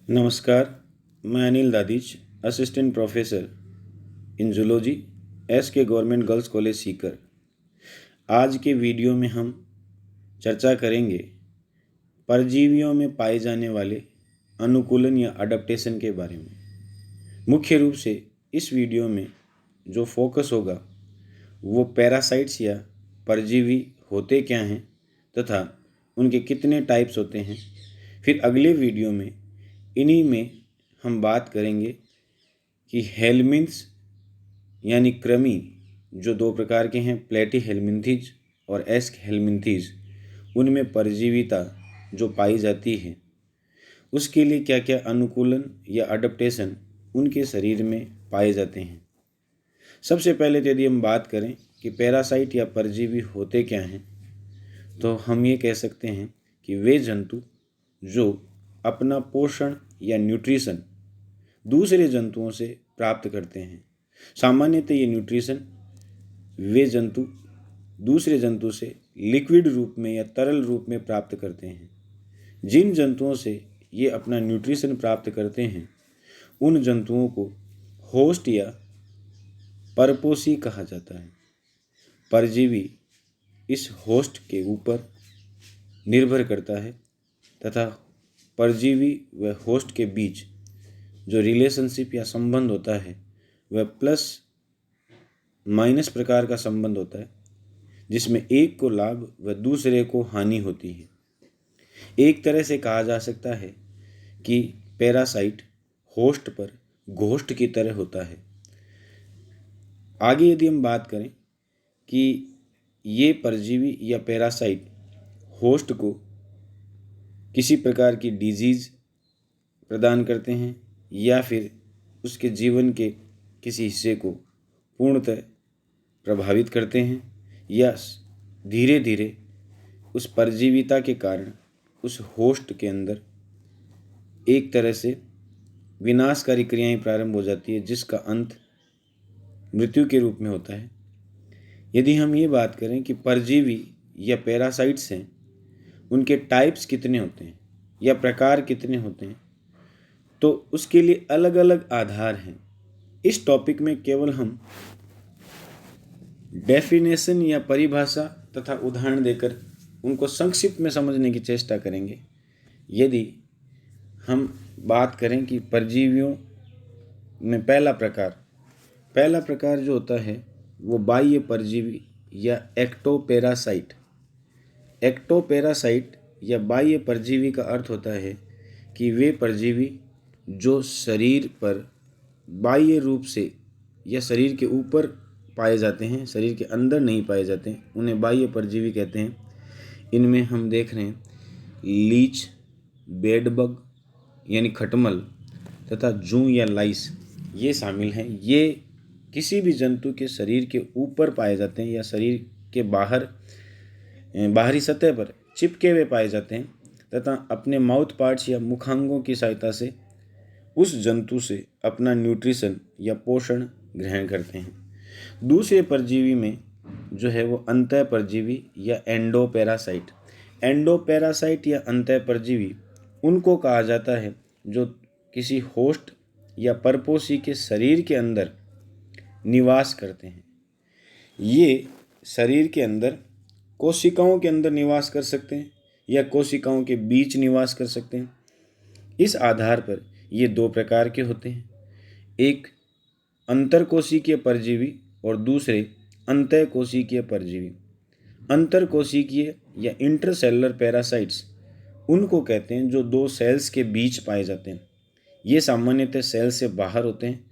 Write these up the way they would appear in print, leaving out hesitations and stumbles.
नमस्कार, मैं Anil Dadhich, assistant professor in zoology, SK government girls college Sikar. आज के वीडियो में हम चर्चा करेंगे परजीवियों में पाए जाने वाले अनुकूलन या अडप्टेशन के बारे में। मुख्य रूप से इस वीडियो में जो फोकस होगा वो पैरासाइट्स या परजीवी होते क्या हैं तथा उनके कितने टाइप्स होते हैं। फिर अगले वीडियो में इन्हीं में हम बात करेंगे कि हेलमिन्थ्स यानी कृमि जो दो प्रकार के हैं, प्लेटी हेलमिन्थीज और एस्क हेलमिन्थीज, उनमें परजीविता जो पाई जाती है उसके लिए क्या क्या अनुकूलन या अडप्टेशन उनके शरीर में पाए जाते हैं। सबसे पहले तो यदि हम बात करें कि पैरासाइट या परजीवी होते क्या हैं, तो हम ये कह सकते हैं कि वे जंतु जो अपना पोषण या न्यूट्रिशन दूसरे जंतुओं से प्राप्त करते हैं। सामान्यतः ये न्यूट्रिशन वे जंतु दूसरे जंतु से लिक्विड रूप में या तरल रूप में प्राप्त करते हैं। जिन जंतुओं से ये अपना न्यूट्रिशन प्राप्त करते हैं उन जंतुओं को होस्ट या परपोषी कहा जाता है। परजीवी इस होस्ट के ऊपर निर्भर करता है तथा परजीवी व होस्ट के बीच जो रिलेशनशिप या संबंध होता है वह प्लस माइनस प्रकार का संबंध होता है, जिसमें एक को लाभ व दूसरे को हानि होती है। एक तरह से कहा जा सकता है कि पैरासाइट होस्ट पर घोस्ट की तरह होता है। आगे यदि हम बात करें कि ये परजीवी या पैरासाइट होस्ट को किसी प्रकार की डिजीज़ प्रदान करते हैं या फिर उसके जीवन के किसी हिस्से को पूर्णतः प्रभावित करते हैं या धीरे धीरे उस परजीविता के कारण उस होस्ट के अंदर एक तरह से विनाशकारी क्रियाएं प्रारंभ हो जाती है, जिसका अंत मृत्यु के रूप में होता है। यदि हम ये बात करें कि परजीवी या पैरासाइट्स हैं, उनके टाइप्स कितने होते हैं या प्रकार कितने होते हैं, तो उसके लिए अलग अलग आधार हैं। इस टॉपिक में केवल हम डेफिनेशन या परिभाषा तथा उदाहरण देकर उनको संक्षिप्त में समझने की चेष्टा करेंगे। यदि हम बात करें कि परजीवियों में पहला प्रकार जो होता है वो बाह्य परजीवी या एक्टोपैरासाइट। एक्टोपैरासाइट या बाह्य परजीवी का अर्थ होता है कि वे परजीवी जो शरीर पर बाह्य रूप से या शरीर के ऊपर पाए जाते हैं, शरीर के अंदर नहीं पाए जाते हैं, उन्हें बाह्य परजीवी कहते हैं। इनमें हम देख रहे हैं लीच, बेडबग यानी खटमल तथा जूं या लाइस, ये शामिल हैं। ये किसी भी जंतु के शरीर के ऊपर पाए जाते हैं या शरीर के बाहरी सतह पर चिपके हुए पाए जाते हैं तथा अपने माउथ पार्ट्स या मुखांगों की सहायता से उस जंतु से अपना न्यूट्रिशन या पोषण ग्रहण करते हैं। दूसरे परजीवी में जो है वो अंतः परजीवी या एंडोपैरासाइट या अंतः परजीवी उनको कहा जाता है जो किसी होस्ट या परपोषी के शरीर के अंदर निवास करते हैं। ये शरीर के अंदर कोशिकाओं के अंदर निवास कर सकते हैं या कोशिकाओं के बीच निवास कर सकते हैं। इस आधार पर ये दो प्रकार के होते हैं, एक अंतरकोशिकीय परजीवी और दूसरे अंतःकोशिकीय परजीवी। अंतरकोशिकीय या इंटरसेलुलर पैरासाइट्स उनको कहते हैं जो दो सेल्स के बीच पाए जाते हैं। ये सामान्यतः सेल से बाहर होते हैं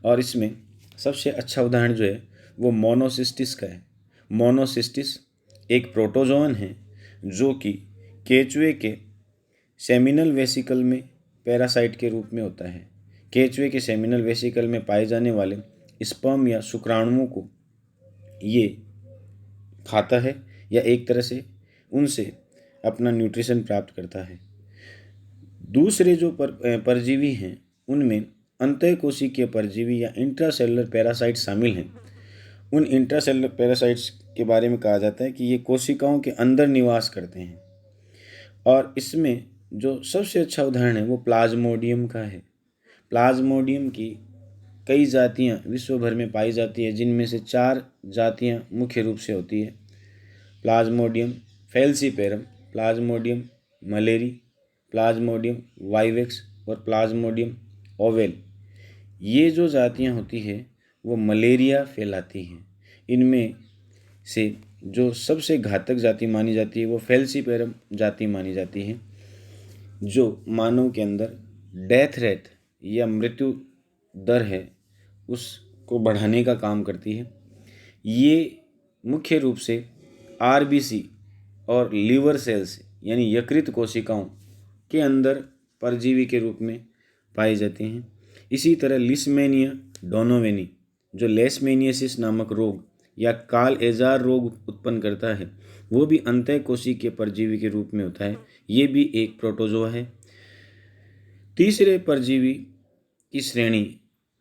और इसमें सबसे अच्छा उदाहरण जो है वो मोनोसिस्टिस का है। मोनोसिस्टिस एक प्रोटोजोअन है जो कि केचुए के सेमिनल वेसिकल में पैरासाइट के रूप में होता है। केचुए के सेमिनल वेसिकल में पाए जाने वाले स्पर्म या शुक्राणुओं को ये खाता है या एक तरह से उनसे अपना न्यूट्रिशन प्राप्त करता है। दूसरे जो परजीवी हैं उनमें अंतःकोशिकीय परजीवी या इंट्रासेलुलर पैरासाइट शामिल हैं। उन इंट्रासेलुलर पैरासाइट्स के बारे में कहा जाता है कि ये कोशिकाओं के अंदर निवास करते हैं और इसमें जो सबसे अच्छा उदाहरण है वो प्लाज्मोडियम का है। प्लाज्मोडियम की कई जातियां विश्व भर में पाई जाती है, जिनमें से 4 जातियां मुख्य रूप से होती है। Plasmodium falciparum, Plasmodium malariae, Plasmodium vivax और प्लाज्मोडियम ओवेल। ये जो जातियां होती है वो मलेरिया फैलाती हैं। इनमें से जो सबसे घातक जाति मानी जाती है वो फैल्सीपेरम जाति मानी जाती है, जो मानव के अंदर डेथ रेट या मृत्यु दर है उसको बढ़ाने का काम करती है। ये मुख्य रूप से आरबीसी और लीवर सेल्स यानी यकृत कोशिकाओं के अंदर परजीवी के रूप में पाई जाती हैं। इसी तरह लिस्मेनिया डोनोवेनी जो लेशमेनियासिस नामक रोग या काल एजार रोग उत्पन्न करता है, वो भी अंतःकोशिकीय परजीवी के रूप में होता है। ये भी एक प्रोटोजोआ है। तीसरे परजीवी की श्रेणी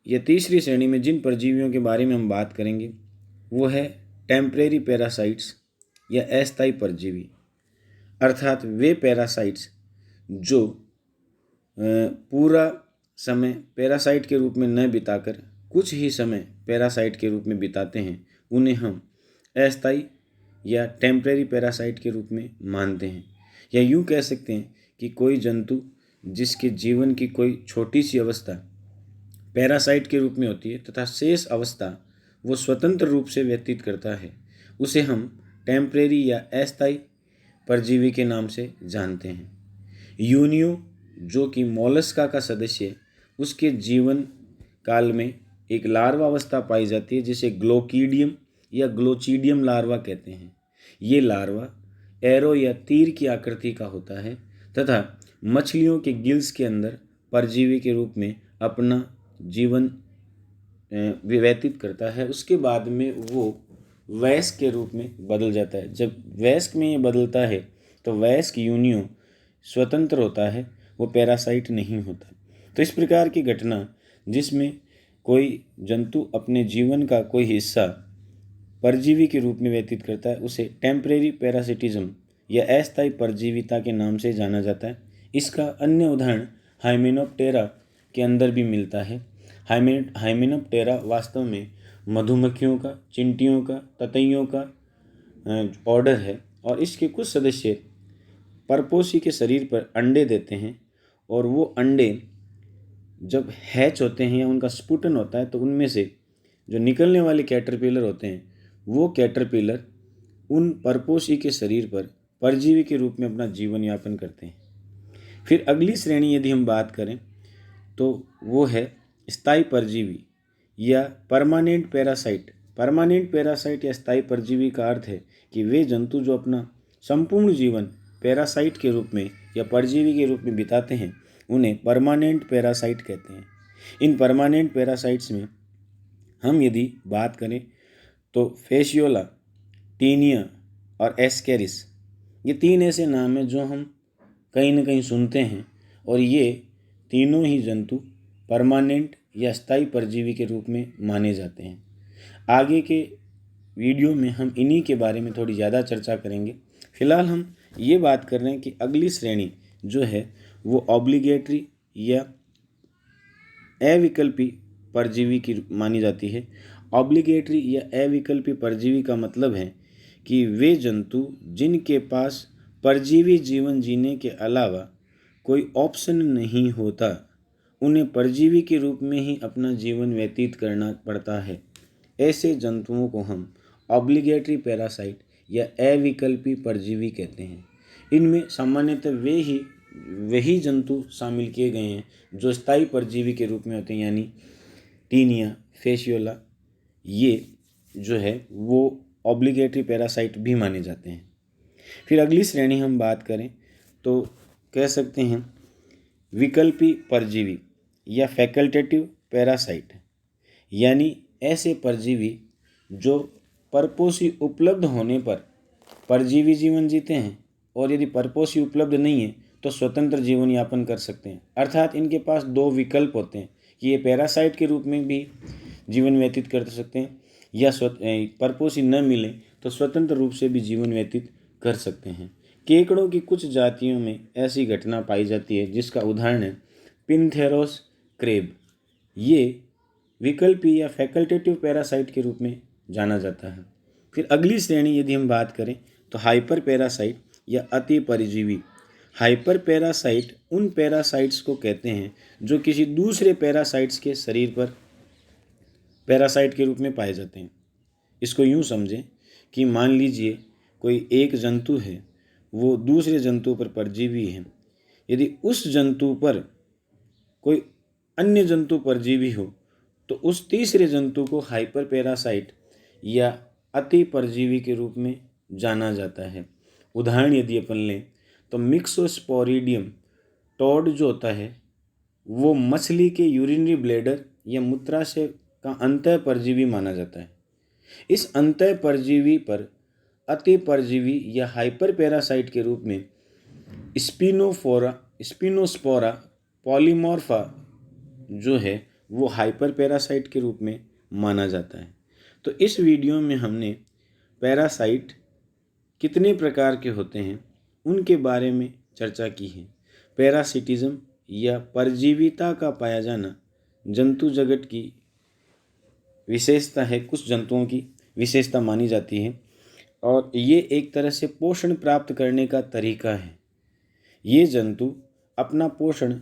या तीसरी श्रेणी में जिन परजीवियों के बारे में हम बात करेंगे वो है टेम्परेरी पैरासाइट्स या अस्थायी परजीवी, अर्थात वे पैरासाइट्स जो पूरा समय पैरासाइट के रूप में न बिताकर कुछ ही समय पैरासाइट के रूप में बिताते हैं, उन्हें हम अस्थायी या टेम्परेरी पैरासाइट के रूप में मानते हैं। या यूँ कह सकते हैं कि कोई जंतु जिसके जीवन की कोई छोटी सी अवस्था पैरासाइट के रूप में होती है तथा शेष अवस्था वो स्वतंत्र रूप से व्यतीत करता है, उसे हम टेम्परेरी या अस्थायी परजीवी के नाम से जानते हैं। यूनियो जो कि मोलस्का का सदस्य है, उसके जीवन काल में एक लार्वा अवस्था पाई जाती है जिसे ग्लोकीडियम या ग्लोचीडियम लार्वा कहते हैं। ये लार्वा एरो या तीर की आकृति का होता है तथा मछलियों के गिल्स के अंदर परजीवी के रूप में अपना जीवन व्यतीत करता है। उसके बाद में वो वयस्क के रूप में बदल जाता है। जब वयस्क में ये बदलता है तो वयस्क यूनियो स्वतंत्र होता है, वो पैरासाइट नहीं होता। तो इस प्रकार की घटना जिसमें कोई जंतु अपने जीवन का कोई हिस्सा परजीवी के रूप में व्यतीत करता है, उसे टेम्परेरी पैरासिटिज्म या अस्थायी परजीविता के नाम से जाना जाता है। इसका अन्य उदाहरण हाइमेनोप्टेरा के अंदर भी मिलता है। हाइमेनोप्टेरा वास्तव में मधुमक्खियों का, चींटियों का, ततैयों का ऑर्डर है और इसके कुछ सदस्य परपोषी के शरीर पर अंडे देते हैं और वो अंडे जब हैच होते हैं या उनका स्पुटन होता है तो उनमें से जो निकलने वाले कैटरपिलर होते हैं वो कैटरपिलर उन परपोषी के शरीर पर परजीवी के रूप में अपना जीवन यापन करते हैं। फिर अगली श्रेणी यदि हम बात करें तो वो है स्थायी परजीवी या परमानेंट पैरासाइट। परमानेंट पैरासाइट या स्थायी परजीवी का अर्थ है कि वे जंतु जो अपना संपूर्ण जीवन पैरासाइट के रूप में या परजीवी के रूप में बिताते हैं, उन्हें परमानेंट पैरासाइट कहते हैं। इन परमानेंट पैरासाइट्स में हम यदि बात करें तो फेशियोला, टीनिया और एस्केरिस, ये 3 ऐसे नाम हैं जो हम कहीं न कहीं सुनते हैं और ये तीनों ही जंतु परमानेंट या स्थायी परजीवी के रूप में माने जाते हैं। आगे के वीडियो में हम इन्हीं के बारे में थोड़ी ज़्यादा चर्चा करेंगे। फिलहाल हम ये बात कर रहे हैं कि अगली श्रेणी जो है वो ऑब्लिगेटरी या अविकल्पी परजीवी की मानी जाती है। ऑब्लिगेटरी या अविकल्पी परजीवी का मतलब है कि वे जंतु जिनके पास परजीवी जीवन जीने के अलावा कोई ऑप्शन नहीं होता, उन्हें परजीवी के रूप में ही अपना जीवन व्यतीत करना पड़ता है। ऐसे जंतुओं को हम ऑब्लिगेटरी पैरासाइट या अविकल्पी परजीवी कहते हैं। इनमें सामान्यतः वही जंतु शामिल किए गए हैं जो स्थायी परजीवी के रूप में होते हैं, यानी टीनिया, फेशियोला, ये जो है वो ऑब्लिगेटरी पैरासाइट भी माने जाते हैं। फिर अगली श्रेणी हम बात करें तो कह सकते हैं विकल्पी परजीवी या फैकल्टेटिव पैरासाइट, यानी ऐसे परजीवी जो परपोषी उपलब्ध होने पर परजीवी जीवन जीते हैं और यदि परपोषी उपलब्ध नहीं है तो स्वतंत्र जीवन यापन कर सकते हैं। अर्थात इनके पास 2 विकल्प होते हैं कि ये पैरासाइट के रूप में भी जीवन व्यतीत कर सकते हैं या परपोषी न मिले तो स्वतंत्र रूप से भी जीवन व्यतीत कर सकते हैं। केकड़ों की कुछ जातियों में ऐसी घटना पाई जाती है जिसका उदाहरण है पिनथेरोस क्रेब। ये विकल्पी या फैकल्टेटिव पैरासाइट के रूप में जाना जाता है। फिर अगली श्रेणी यदि हम बात करें तो हाइपर पैरासाइट या अति परजीवी। हाइपर पैरासाइट उन पैरासाइट्स को कहते हैं जो किसी दूसरे पैरासाइट्स के शरीर पर पैरासाइट के रूप में पाए जाते हैं। इसको यूँ समझें कि मान लीजिए कोई एक जंतु है, वो दूसरे जंतु पर परजीवी है। यदि उस जंतु पर कोई अन्य जंतु परजीवी हो तो उस तीसरे जंतु को हाइपर पैरासाइट या अति परजीवी के रूप में जाना जाता है। उदाहरण यदि अपन लें तो मिक्सोस्पोरिडियम टॉड जो होता है वो मछली के यूरिनरी ब्लैडर या मूत्राशय का अंतः परजीवी माना जाता है। इस अंतः परजीवी पर अति परजीवी या हाइपर पैरासाइट के रूप में स्पिनोस्पोरा पॉलीमॉर्फा जो है वो हाइपर पैरासाइट के रूप में माना जाता है। तो इस वीडियो में हमने पैरासाइट कितने प्रकार के होते हैं उनके बारे में चर्चा की है। पैरासिटिज्म या परजीविता का पाया जाना जंतु जगत की विशेषता है, कुछ जंतुओं की विशेषता मानी जाती है और ये एक तरह से पोषण प्राप्त करने का तरीका है। ये जंतु अपना पोषण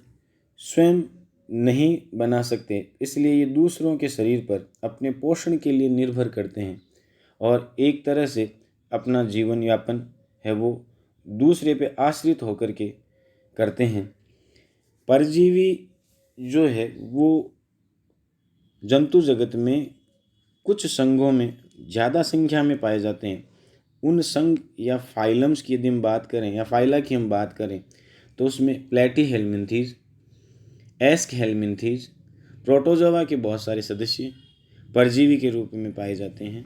स्वयं नहीं बना सकते, इसलिए ये दूसरों के शरीर पर अपने पोषण के लिए निर्भर करते हैं और एक तरह से अपना जीवन यापन है वो दूसरे पे आश्रित होकर के करते हैं। परजीवी जो है वो जंतु जगत में कुछ संघों में ज़्यादा संख्या में पाए जाते हैं। उन संघ या फाइलम्स की यदि हम बात करें या फाइला की हम बात करें तो उसमें प्लेटीहेल्मिन्थीज, एस्कहेल्मिन्थीज, प्रोटोजोआ के बहुत सारे सदस्य परजीवी के रूप में पाए जाते हैं।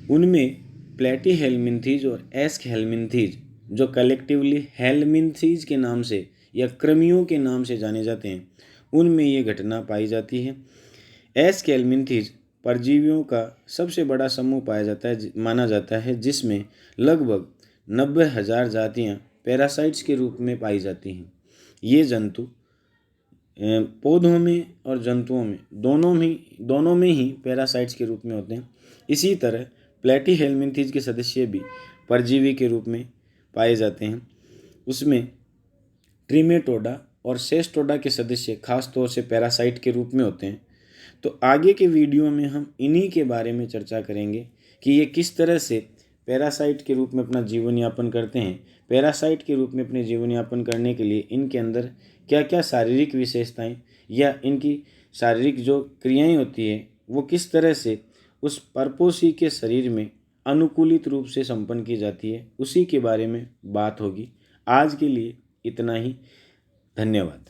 उनमें प्लेटीहेल्मिन्थीज और एस्कहेल्मिन्थीज जो कलेक्टिवली हेल्मिन्थीज के नाम से या कृमियों के नाम से जाने जाते हैं, उनमें ये घटना पाई जाती है। एस्कहेल्मिन्थीज परजीवियों का सबसे बड़ा समूह पाया जाता है माना जाता है, जिसमें लगभग 90,000 जातियाँ पैरासाइट्स के रूप में पाई जाती हैं। ये जंतु पौधों में और जंतुओं में दोनों में ही पैरासाइट्स के रूप में होते हैं। इसी तरह प्लेटीहेल्मिन्थीज के सदस्य भी परजीवी के रूप में पाए जाते हैं। उसमें ट्रिमेटोडा और सेस्टोडा के सदस्य खास तौर से पैरासाइट के रूप में होते हैं। तो आगे के वीडियो में हम इन्हीं के बारे में चर्चा करेंगे कि ये किस तरह से पैरासाइट के रूप में अपना जीवन यापन करते हैं। पैरासाइट के रूप में अपने जीवन यापन करने के लिए इनके अंदर क्या क्या शारीरिक विशेषताएं या इनकी शारीरिक जो क्रियाएं होती है वो किस तरह से उस परपोषी के शरीर में अनुकूलित रूप से संपन्न की जाती है, उसी के बारे में बात होगी। आज के लिए इतना ही। धन्यवाद।